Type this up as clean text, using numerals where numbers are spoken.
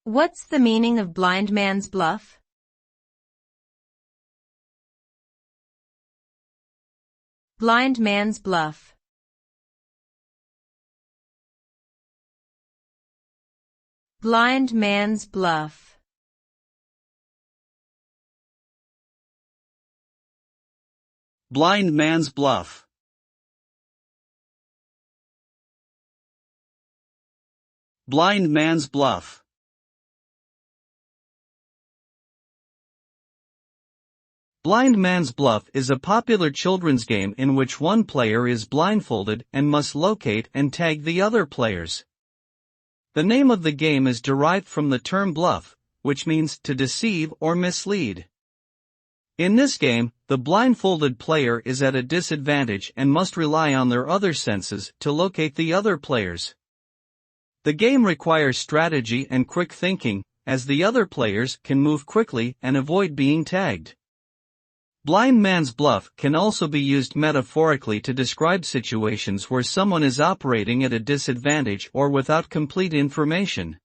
What's the meaning of blind man's bluff? Blind man's bluff. Blind man's bluff. Blind man's bluff. Blind man's bluff. Blind man's bluff is a popular children's game in which one player is blindfolded and must locate and tag the other players. The name of the game is derived from the term bluff, which means to deceive or mislead. In this game, the blindfolded player is at a disadvantage and must rely on their other senses to locate the other players. The game requires strategy and quick thinking, as the other players can move quickly and avoid being tagged. Blind man's bluff can also be used metaphorically to describe situations where someone is operating at a disadvantage or without complete information.